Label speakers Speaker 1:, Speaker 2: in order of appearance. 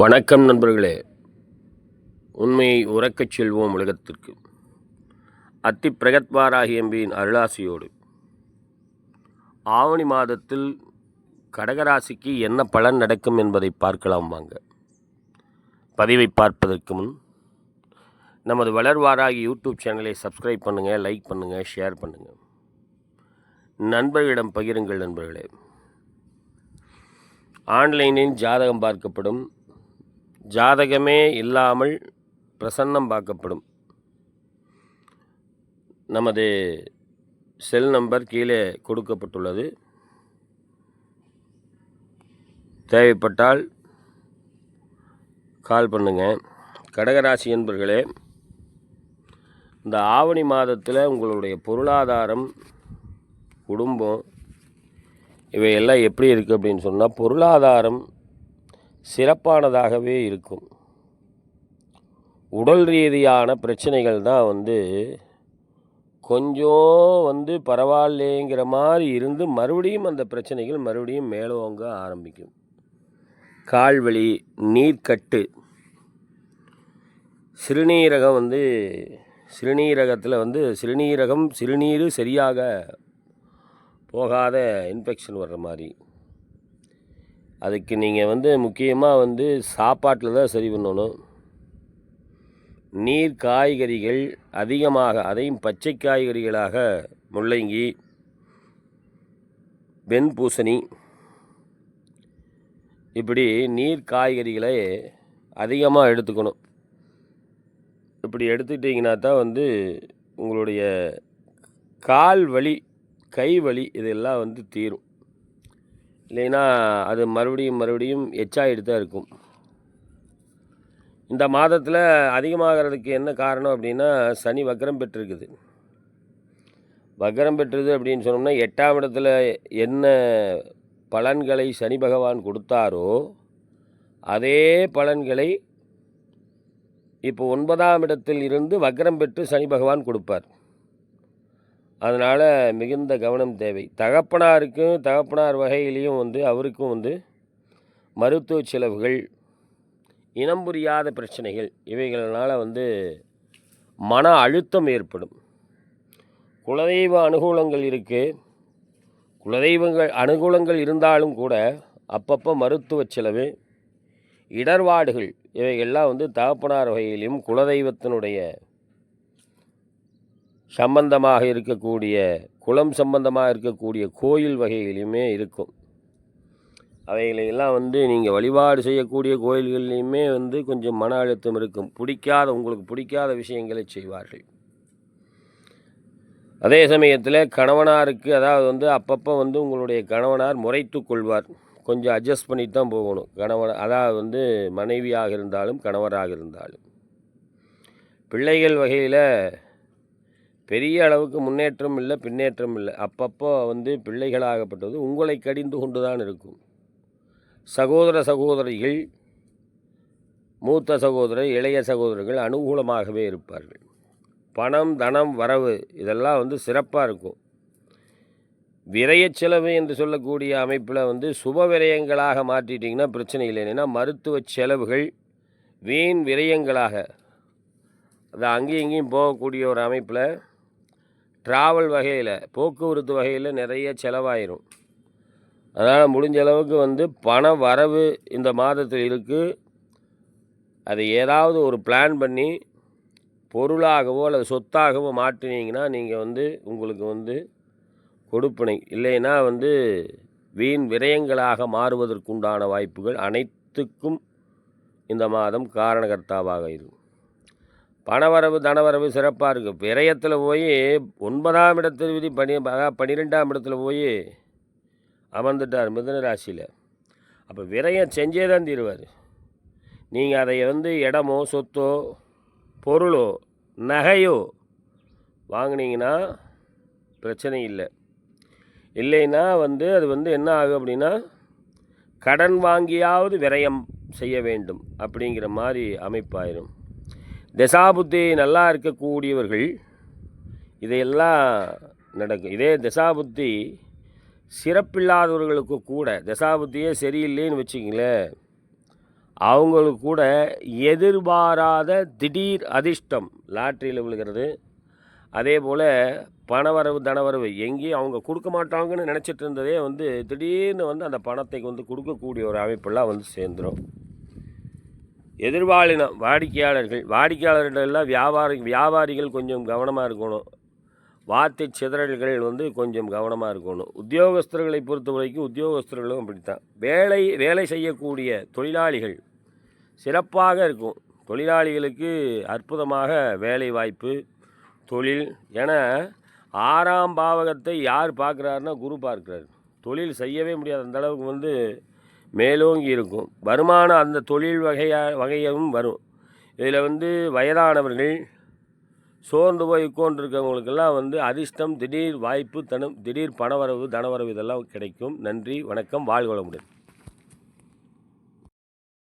Speaker 1: வணக்கம் நண்பர்களே. உண்மையை உறக்கச் செல்வோம் உலகத்திற்கு. அத்தி பிரகத்வாராகி எம்பியின் அருளாசியோடு ஆவணி மாதத்தில் கடகராசிக்கு என்ன பலன் நடக்கும் என்பதை பார்க்கலாம் வாங்க. பதிவை பார்ப்பதற்கு முன் நமது வளர்வாராகி யூடியூப் சேனலை சப்ஸ்கிரைப் பண்ணுங்கள், லைக் பண்ணுங்கள், ஷேர் பண்ணுங்கள், நண்பர்களிடம் பகிருங்கள். நண்பர்களே, ஆன்லைனில் ஜாதகம் பார்க்கப்படும். ஜாதகமே இல்லாமல் பிரசன்னம் பார்க்கப்படும். நமது செல் நம்பர் கீழே கொடுக்கப்பட்டுள்ளது. தேவைப்பட்டால் கால் பண்ணுங்கள். கடகராசி என்பர்களே, இந்த ஆவணி மாதத்தில் உங்களுடைய பொருளாதாரம், குடும்பம் இவையெல்லாம் எப்படி இருக்குது அப்படின்னு சொன்னால், பொருளாதாரம் சிறப்பானதாகவே இருக்கும். உடல் ரீதியான பிரச்சனைகள் தான் கொஞ்சம் பரவாயில்லைங்கிற மாதிரி இருந்து மறுபடியும் அந்த பிரச்சனைகள் மறுபடியும் மேலோங்க ஆரம்பிக்கும். கால்வலி, நீர்க்கட்டு, சிறுநீரகம் சிறுநீரகத்தில் சிறுநீர் சரியாக போகாத இன்ஃபெக்ஷன் வர்ற மாதிரி. அதுக்கு நீங்கள் முக்கியமாக சாப்பாட்டில் தான் சரி பண்ணணும். நீர் காய்கறிகள் அதிகமாக, அதையும் பச்சை காய்கறிகளாக முள்ளங்கி, வெண்பூசணி, இப்படி நீர் காய்கறிகளை அதிகமாக எடுத்துக்கணும். இப்படி எடுத்துக்கிட்டிங்கன்னா தான் உங்களுடைய கால் வலி, கை வலி இதெல்லாம் தீரும். இல்லைன்னா அது மறுபடியும் எச்சாகிட்டு தான் இருக்கும். இந்த மாதத்தில் அதிகமாகிறதுக்கு என்ன காரணம் அப்படின்னா, சனி வக்ரம் பெற்றிருக்குது. வக்ரம் பெற்றது அப்படின்னு சொன்னோம்னா, 8ஆம் இடத்துல என்ன பலன்களை சனி பகவான் கொடுத்தாரோ அதே பலன்களை இப்போ 9ஆம் இடத்தில் இருந்து வக்ரம் பெற்று சனி பகவான் கொடுப்பார். அதனால் மிகுந்த கவனம் தேவை. தகப்பனார் வகையிலையும் அவருக்கும் மருத்துவ செலவுகள், இனம் புரியாத பிரச்சனைகள் இவைகளால் மன அழுத்தம் ஏற்படும். குலதெய்வ அனுகூலங்கள் இருக்குது. குலதெய்வங்கள் அனுகூலங்கள் இருந்தாலும் கூட அப்பப்போ மருத்துவ செலவு, இடர்பாடுகள் இவைகள்லாம் தகப்பனார் வகையிலையும் குலதெய்வத்தினுடைய சம்பந்தமாக இருக்கக்கூடிய, குலம் சம்பந்தமாக இருக்கக்கூடிய கோயில் வகைகளையுமே இருக்கும். அவைகளெல்லாம் நீங்கள் வழிபாடு செய்யக்கூடிய கோயில்கள்லையுமே கொஞ்சம் மன அழுத்தம் இருக்கும். உங்களுக்கு பிடிக்காத விஷயங்களை செய்வார்கள். அதே சமயத்தில் கணவனாருக்கு, அதாவது அப்பப்போ உங்களுடைய கணவனார் முறைத்து கொள்வார். கொஞ்சம் அட்ஜஸ்ட் பண்ணிட்டு தான் போகணும். அதாவது மனைவியாக இருந்தாலும் கணவராக இருந்தாலும். பிள்ளைகள் வகையில் பெரிய அளவுக்கு முன்னேற்றம் இல்லை, பின்னேற்றம் இல்லை. அப்பப்போ பிள்ளைகளாகப்பட்டது உங்களை கடிந்து கொண்டு தான் இருக்கும். சகோதரிகள், மூத்த சகோதரர், இளைய சகோதரர்கள் அனுகூலமாகவே இருப்பார்கள். பணம், தனம், வரவு இதெல்லாம் சிறப்பாக இருக்கும். விரய செலவு என்று சொல்லக்கூடிய அமைப்பில் சுப விரயங்களாக மாற்றிட்டிங்கன்னா பிரச்சனை இல்லை. ஏன்னா மருத்துவ செலவுகள் வீண் விரயங்களாக, அது அங்கேயும் இங்கேயும் போகக்கூடிய ஒரு அமைப்பில், ட்ராவல் வகையில், போக்குவரத்து வகையில் நிறைய செலவாயிரும். அதனால் முடிஞ்ச அளவுக்கு பண வரவு இந்த மாதத்தில் இருக்குது. அதை ஏதாவது ஒரு பிளான் பண்ணி பொருளாகவோ அல்லது சொத்தாகவோ மாற்றினீங்கன்னா நீங்கள் உங்களுக்கு கொடுப்பினை. இல்லைன்னா வீண் விரயங்களாக மாறுவதற்குண்டான வாய்ப்புகள் அனைத்துக்கும் இந்த மாதம் காரணகர்த்தாவாக இருக்கும். பணவரவு, தனவரவு சிறப்பாக இருக்குது. விரயத்தில் போய் 9ஆம் இடத்தில் 12ஆம் இடத்துல போய் அமர்ந்துட்டார் மிதுன ராசியில். அப்போ விரயம் செஞ்சே தான் தீருவார். நீங்கள் அதை இடமோ, சொத்தோ, பொருளோ, நகையோ வாங்கினீங்கன்னா பிரச்சனை இல்லை. இல்லைன்னா அது என்ன ஆகும் அப்படின்னா, கடன் வாங்கியாவது விரயம் செய்ய வேண்டும் அப்படிங்கிற மாதிரி அமைப்பாயிரும். தசாபுத்தி நல்லா இருக்கக்கூடியவர்கள் இதையெல்லாம் நடக்கும். இதே தசாபுத்தி சிறப்பில்லாதவர்களுக்கு கூட, தசாபுத்தியே சரியில்லைன்னு வச்சிங்களேன், அவங்களுக்கு கூட எதிர்பாராத திடீர் அதிர்ஷ்டம் லாட்ரியில் விழுகிறது. அதே போல் பணவரவு தனவரவு எங்கேயும் அவங்க கொடுக்க மாட்டாங்கன்னு நினச்சிட்டு இருந்ததே வந்து திடீர்னு வந்து அந்த பணத்தை வந்து கொடுக்கக்கூடிய ஒரு அமைப்பெல்லாம் வந்து சேர்ந்துடும். எதிர்பாலினம் வாடிக்கையாளர்கள் எல்லாம் வியாபாரிகள் கொஞ்சம் கவனமாக இருக்கணும். வார்த்தை சிதறல்கள் வந்து கொஞ்சம் கவனமாக இருக்கணும். உத்தியோகஸ்தர்களை பொறுத்த வரைக்கும் உத்தியோகஸ்தர்களும் அப்படித்தான். வேலை செய்யக்கூடிய தொழிலாளிகள் சிறப்பாக இருக்கும். தொழிலாளிகளுக்கு அற்புதமாக வேலை வாய்ப்பு, தொழில் என 6ஆம் பாவகத்தை யார் பார்க்குறாருன்னா குரு பார்க்குறாரு. தொழில் செய்யவே முடியாது, அந்த அளவுக்கு வந்து மேலோங்கி இருக்கும். வருமானம் அந்த தொழில் வகையும் வரும். இதில் வந்து வயதானவர்கள், சோர்ந்து போய் உட்கார்ந்துருக்கவங்களுக்கெல்லாம் வந்து அதிர்ஷ்டம், திடீர் வாய்ப்பு, திடீர் பணவரவு, தனவரவு இதெல்லாம் கிடைக்கும். நன்றி, வணக்கம், வாழ்க வளமுடன்.